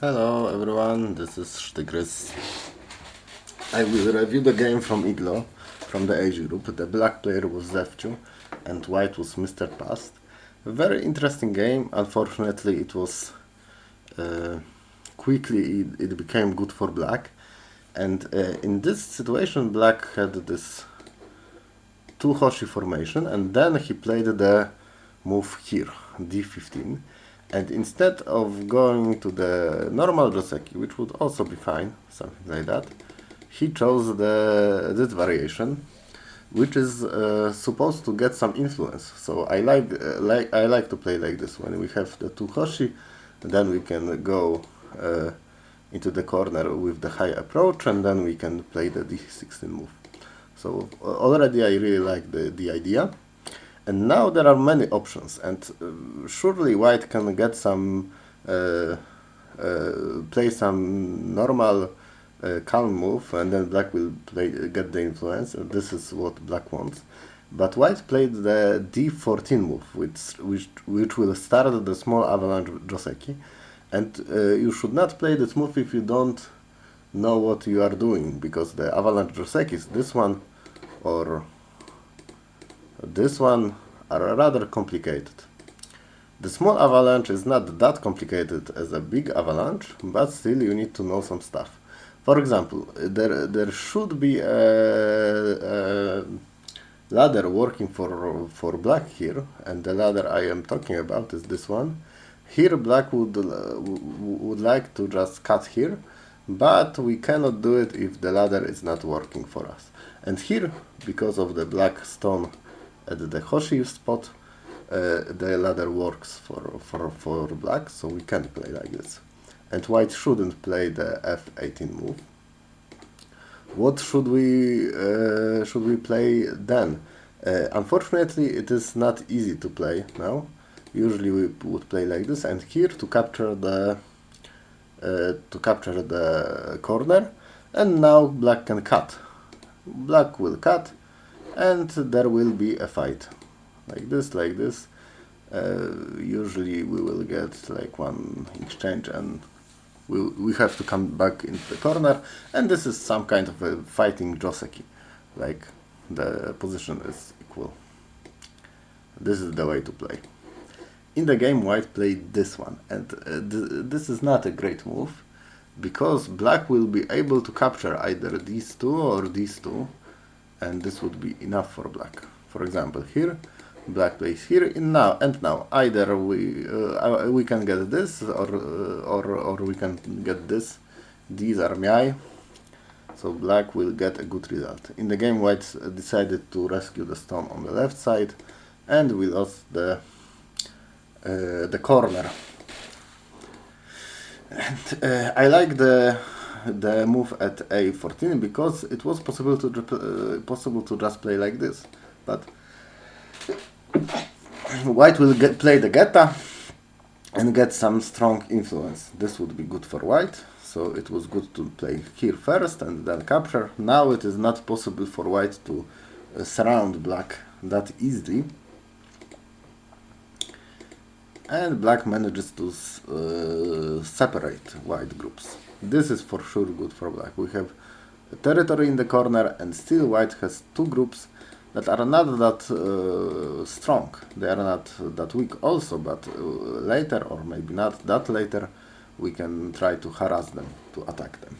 Hello everyone, this is Sztygrys. I will review the game from IGLO, from the H group. The black player was zefciu and white was MrPast4. A very interesting game. Unfortunately it was quickly it became good for black, and in this situation black had this two Hoshi formation, and then he played the move here, d15, and instead of going to the normal joseki, which would also be fine, something like that, he chose this variation, which is supposed to get some influence. So I like to play like this. When we have the two Hoshi, then we can go into the corner with the high approach, and then we can play the d16 move. So already I really like the idea. And now there are many options, and surely white can get some play some normal calm move, and then black will get the influence. And this is what black wants. But white played the d14 move, which will start the small avalanche joseki, and you should not play this move if you don't know what you are doing, because the avalanche joseki is this one or this one are rather complicated. The small avalanche is not that complicated as a big avalanche, but still you need to know some stuff. For example, there should be a ladder working for black here, and the ladder I am talking about is this one. Here black would like to just cut here, but we cannot do it if the ladder is not working for us. And here, because of the black stone at the Hoshi spot, the ladder works for black, so we can play like this. And white shouldn't play the f18 move. What should we play then? Unfortunately, it is not easy to play now. Usually we would play like this, and here to capture the corner, and now black can cut. Black will cut, and there will be a fight like this. Usually we will get like one exchange, and we have to come back into the corner, and this is some kind of a fighting joseki, like the position is equal. This is the way to play. In the game white played this one, and this is not a great move, because black will be able to capture either these two or these two, and this would be enough for black. For example, here black plays here, and now either we can get this or we can get this. These are miai, so black will get a good result. In the game white decided to rescue the stone on the left side, and we lost the corner. And I like the move at a14 because it was possible to just play like this, but white will play the geta and get some strong influence. This would be good for white, so it was good to play here first and then capture. Now it is not possible for white to surround black that easily, and black manages to separate white groups. This is for sure good for black. We have a territory in the corner, and still white has two groups that are not that strong. They are not that weak also, but later, or maybe not that later, we can try to harass them, to attack them.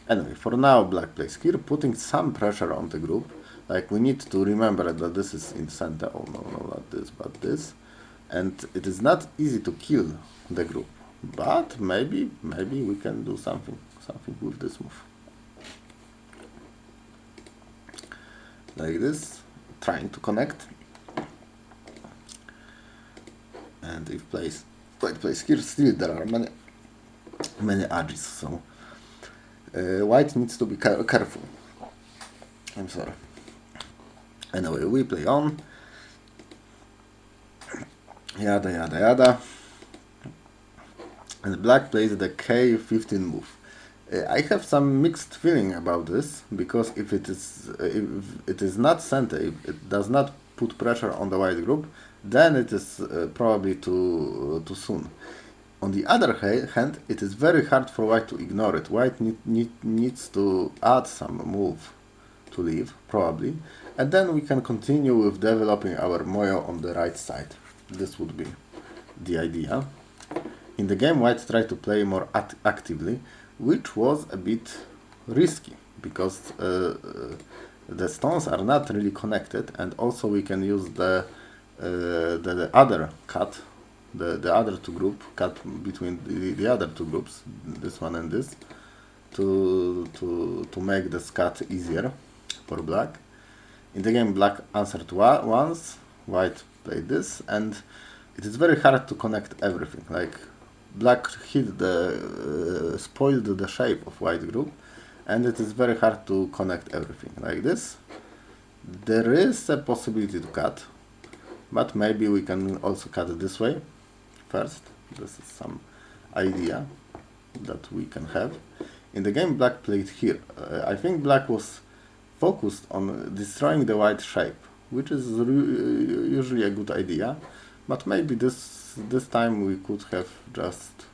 Anyway, for now black plays here, putting some pressure on the group. Like, we need to remember that this is in center. Oh no, not this, but this. And it is not easy to kill the group, but maybe we can do something with this move. Like this, trying to connect. And if white plays here, still there are many edges, so white needs to be careful. I'm sorry. Anyway, we play on. Yada. And black plays the k15 move. I have some mixed feeling about this, because if it is not center, if it does not put pressure on the white group, then it is probably too soon. On the other hand, it is very hard for white to ignore it. White needs to add some move to leave, probably, and then we can continue with developing our moyo on the right side. This would be the idea. In the game, white tried to play more actively, which was a bit risky, because the stones are not really connected, and also we can use the other cut, the other two group cut between the other two groups, this one and this, to make this cut easier for black. In the game, black answered once, white played this, and it is very hard to connect everything. Like, black hit spoiled the shape of white group, and it is very hard to connect everything like this. There is a possibility to cut, but maybe we can also cut it this way first. This is some idea that we can have. In the game, black played here. I think black was focused on destroying the white shape, which is usually a good idea, but maybe this time we could have just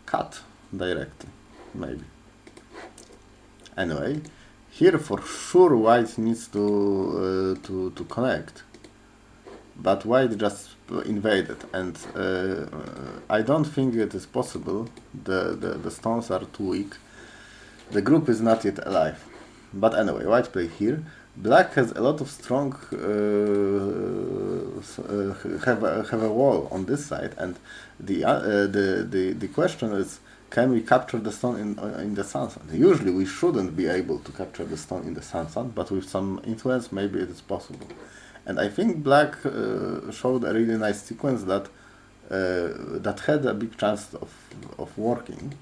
cut directly, maybe. Anyway, here for sure white needs to connect, but white just invaded, and I don't think it is possible. The stones are too weak. The group is not yet alive. But anyway, white play here. Black has a lot of strong have a wall on this side, and the question is, can we capture the stone in the sunset? Usually we shouldn't be able to capture the stone in the sunset, but with some influence maybe it is possible. And I think black showed a really nice sequence that had a big chance of working.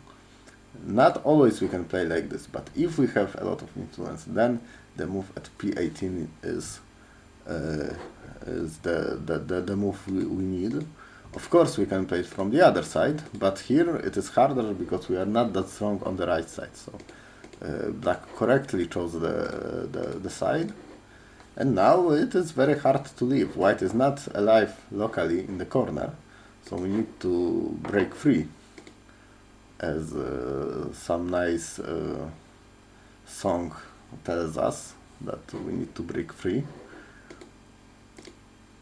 Not always we can play like this, but if we have a lot of influence, then the move at p18 is the move we need. Of course we can play it from the other side, but here it is harder because we are not that strong on the right side. So black correctly chose the side, and now it is very hard to leave. White is not alive locally in the corner, so we need to break free, as some nice song tells us that we need to break free.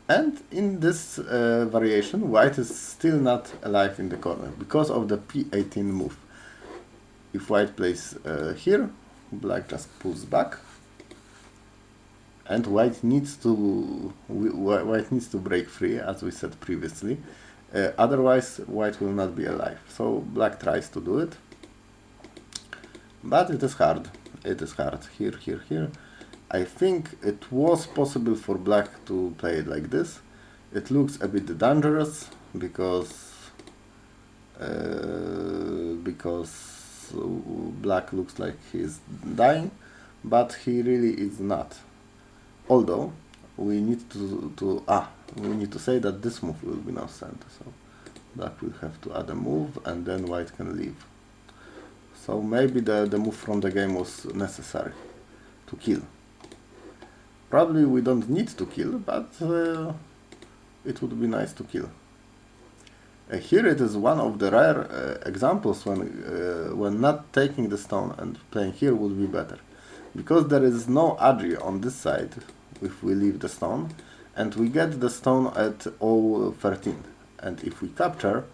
And in this variation, white is still not alive in the corner because of the p18 move. If white plays here, black just pulls back, and white needs to break free, as we said previously. Otherwise, white will not be alive. So black tries to do it, but it is hard. It is hard. Here. I think it was possible for black to play it like this. It looks a bit dangerous because black looks like he's dying, but he really is not. Although we need to say that this move will be now sent, so black will have to add a move, and then white can leave. So maybe the move from the game was necessary to kill. Probably we don't need to kill, but it would be nice to kill. Here it is one of the rare examples when not taking the stone and playing here would be better, because there is no agi on this side if we leave the stone, and we get the stone at 013, and if we capture,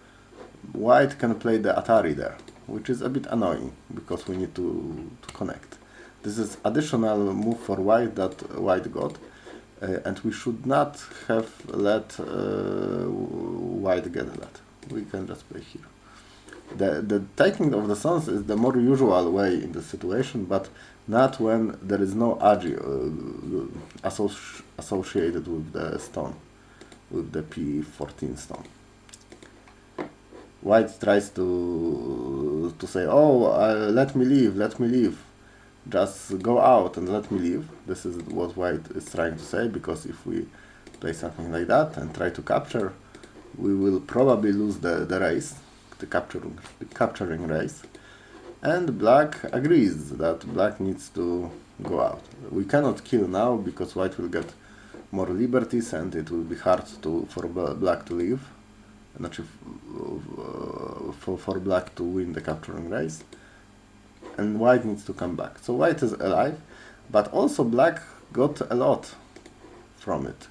white can play the Atari there, which is a bit annoying because we need to connect. This is additional move for white that white got, and we should not have let white get that. We can just play here. The taking of the stones is the more usual way in the situation, but not when there is no agi associated with the stone, with the p14 stone. White tries to say, oh, let me leave, just go out and let me leave. This is what white is trying to say, because if we play something like that and try to capture, we will probably lose the race, the capturing race. And black agrees that black needs to go out. We cannot kill now because white will get more liberties and it will be hard for black to leave. for black to win the capturing race, and white needs to come back. So white is alive, but also black got a lot from it.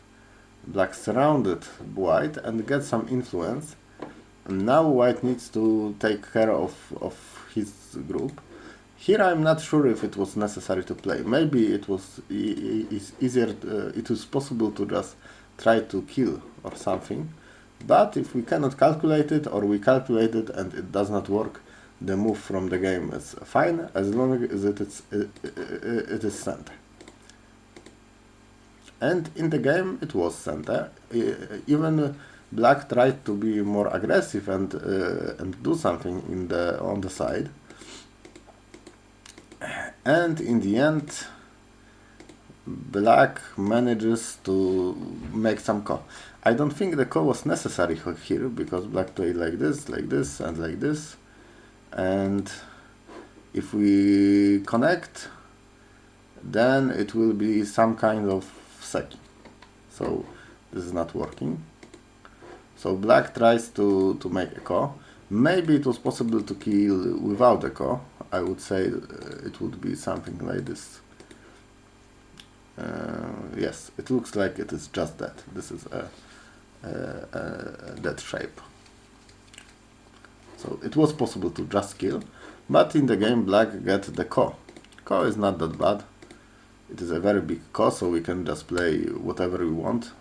Black surrounded white and get some influence, and now white needs to take care of his group. Here I'm not sure if it was necessary to play. Maybe it was easier, it was possible to just try to kill or something. But if we cannot calculate it, or we calculate it and it does not work, the move from the game is fine, as long as it is center. And in the game it was center. Even black tried to be more aggressive and do something on the side. And in the end, black manages to make some call. I don't think the call was necessary here, because black played like this, and like this. And if we connect, then it will be some kind of second. So this is not working. So black tries to make a call. Maybe it was possible to kill without a call. I would say it would be something like this. Yes, it looks like it is just that. This is that shape. So it was possible to just kill, but in the game black get the ko. Ko is not that bad. It is a very big ko, so we can just play whatever we want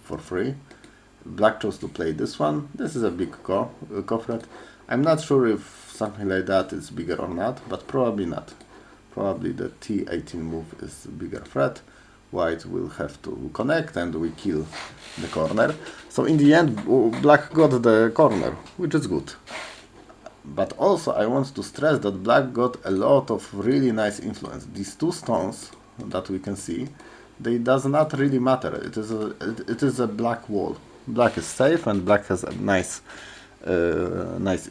for free. Black chose to play this one. This is a big ko threat. I'm not sure if something like that is bigger or not, but probably not. Probably the T18 move is bigger threat. White will have to connect and we kill the corner. So in the end, black got the corner, which is good. But also I want to stress that black got a lot of really nice influence. These two stones that we can see, they does not really matter. It is a black wall. Black is safe and black has a nice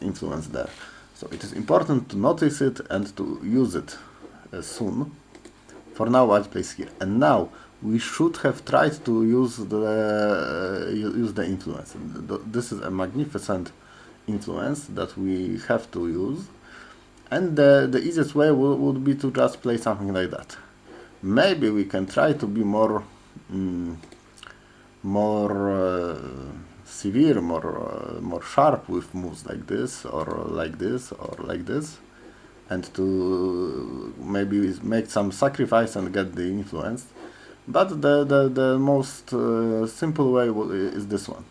influence there. So it is important to notice it and to use it soon. For now, white plays here, and now we should have tried to use the influence. This is a magnificent influence that we have to use, and the easiest way would be to just play something like that. Maybe we can try to be more severe, more sharp with moves like this, or like this, or like this, and to maybe make some sacrifice and get the influence. But the most simple way is this one.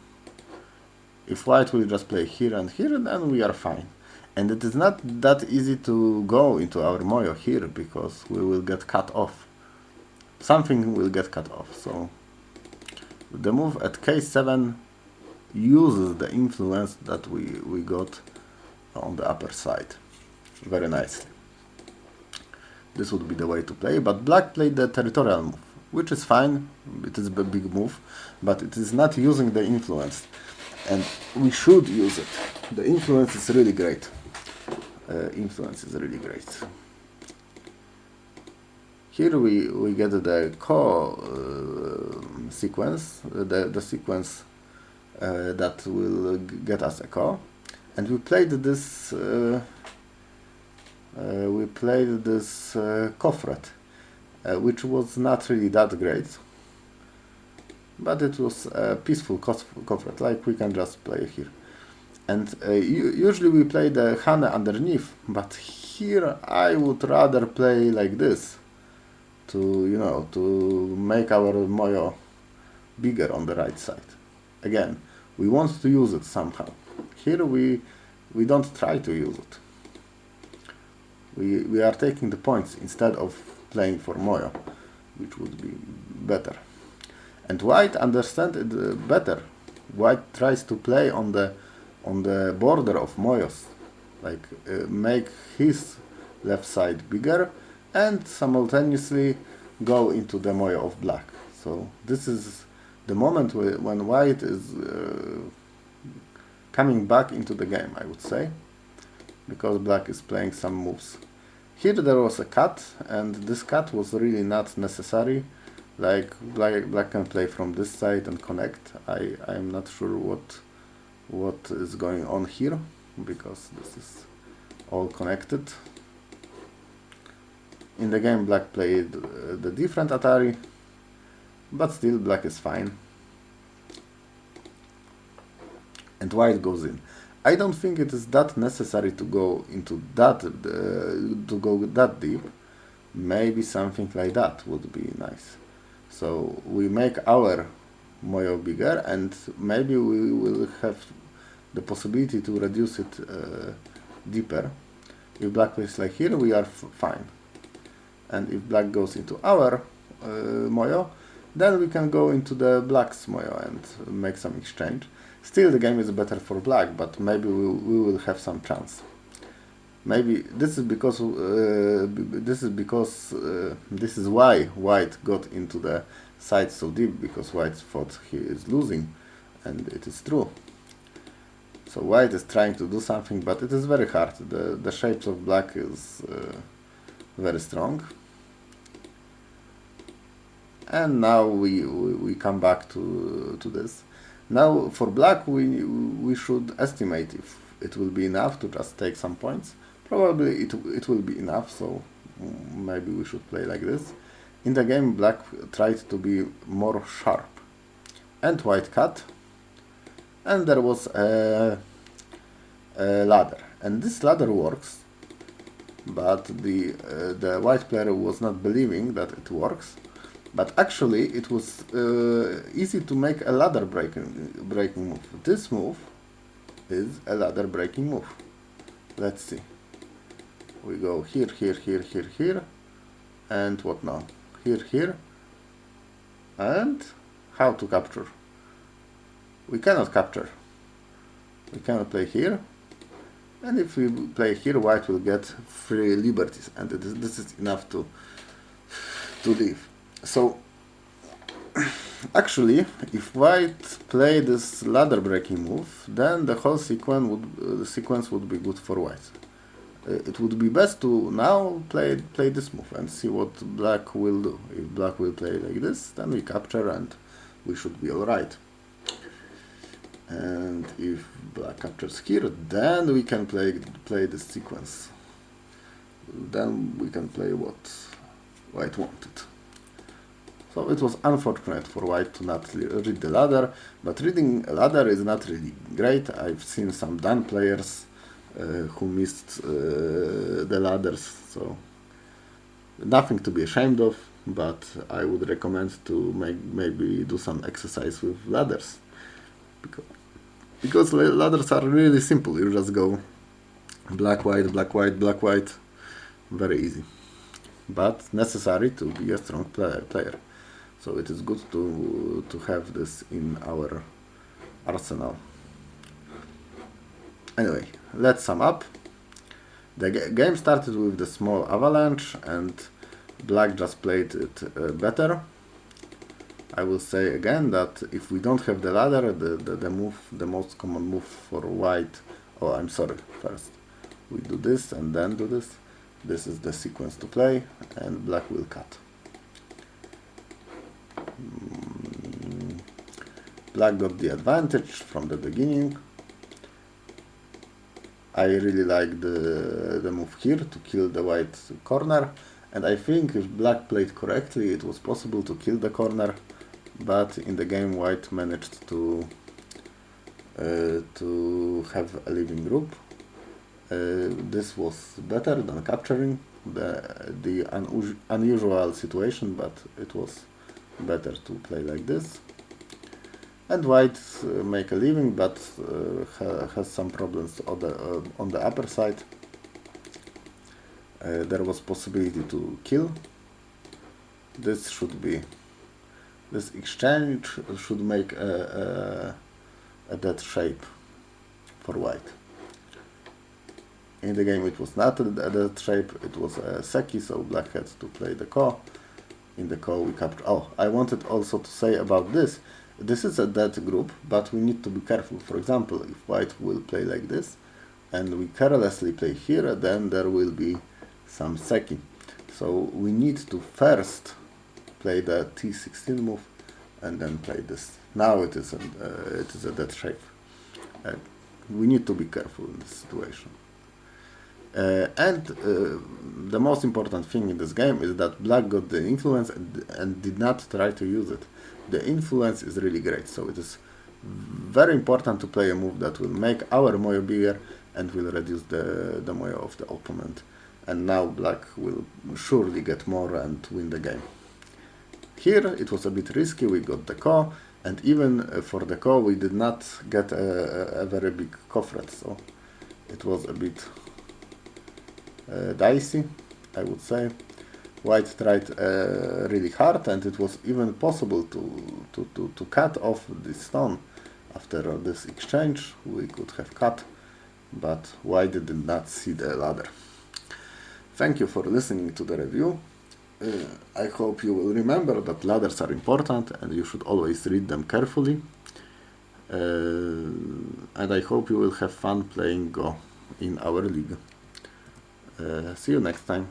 If white will just play here and here, then we are fine. And it is not that easy to go into our moyo here, because we will get cut off. Something will get cut off. So the move at k7 uses the influence that we got on the upper side very nicely. This would be the way to play, but black played the territorial move, which is fine. It is a big move, but it is not using the influence, and we should use it. The influence is really great. Here we get the ko sequence, the sequence that will get us a ko, and we played this ko threat, which was not really that great, but it was a peaceful ko threat, like we can just play here. And usually we play the Hane underneath, but here I would rather play like this to make our moyo bigger on the right side. Again, we want to use it somehow. Here we don't try to use it. We are taking the points instead of playing for moyo, which would be better. And white understands it better. White tries to play on the border of moyos, like make his left side bigger and simultaneously go into the moyo of black. So this is the moment when white is coming back into the game, I would say, because black is playing some moves. Here there was a cut, and this cut was really not necessary. Like black can play from this side and connect. I'm not sure what is going on here, because this is all connected. In the game black played the different Atari, but still black is fine. And white goes in. I don't think it is that necessary to go into that that deep. Maybe something like that would be nice. So we make our moyo bigger, and maybe we will have the possibility to reduce it deeper. If black plays like here, we are fine. And if black goes into our moyo, then we can go into the black's moyo and make some exchange. Still, the game is better for black, but maybe we will have some chance. Maybe this is because this is why white got into the side so deep, because white thought he is losing, and it is true. So white is trying to do something, but it is very hard. The shapes of black is very strong. And now we come back to this. Now for black we should estimate if it will be enough to just take some points. Probably it will be enough, so maybe we should play like this. In the game black tried to be more sharp, and white cut, and there was a ladder, and this ladder works, but the white player was not believing that it works. But actually it was easy to make a ladder breaking move. This move is a ladder breaking move. Let's see. We go here, here, here, here, here, and what now? Here, here, and how to capture? We cannot capture. We cannot play here, and if we play here, white will get free liberties, and this is enough to leave. So actually, if white play this ladder breaking move, then the whole sequence would be good for white. It would be best to now play this move and see what black will do. If black will play like this, then we capture and we should be alright. And if black captures here, then we can play this sequence. Then we can play what white wanted. So it was unfortunate for white to not read the ladder, but reading a ladder is not really great. I've seen some done players who missed the ladders, so nothing to be ashamed of, but I would recommend to maybe do some exercise with ladders, because ladders are really simple. You just go black, white, black, white, black, white, very easy, but necessary to be a strong player. So it is good to have this in our arsenal. Anyway, let's sum up. The game started with the small avalanche, and black just played it better. I will say again that if we don't have the ladder, the most common move for white. Oh, I'm sorry. First, we do this and then do this. This is the sequence to play, and black will cut. Black got the advantage from the beginning. I really like the move here to kill the white corner, and I think if black played correctly, it was possible to kill the corner, but in the game white managed to have a living group. This was better than capturing the unusual situation, but it was better to play like this. And white make a living, but has some problems on the upper side. There was possibility to kill. This exchange should make a dead shape for white. In the game it was not a dead shape, it was a seki, so black had to play the ko. In the ko we capture. Oh, I wanted also to say about this. This is a dead group, but we need to be careful. For example, if white will play like this, and we carelessly play here, then there will be some seki. So we need to first play the T16 move, and then play this. Now it is a dead shape. We need to be careful in this situation. The most important thing in this game is that black got the influence and did not try to use it. The influence is really great, so it is very important to play a move that will make our moyo bigger and will reduce the moyo of the opponent. And now black will surely get more and win the game. Here it was a bit risky, we got the ko, and even for the ko we did not get a very big ko threat, so it was a bit dicey, I would say. White tried really hard, and it was even possible to cut off this stone. After this exchange we could have cut, but white did not see the ladder. Thank you for listening to the review. I hope you will remember that ladders are important and you should always read them carefully. And I hope you will have fun playing Go in our league. See you next time.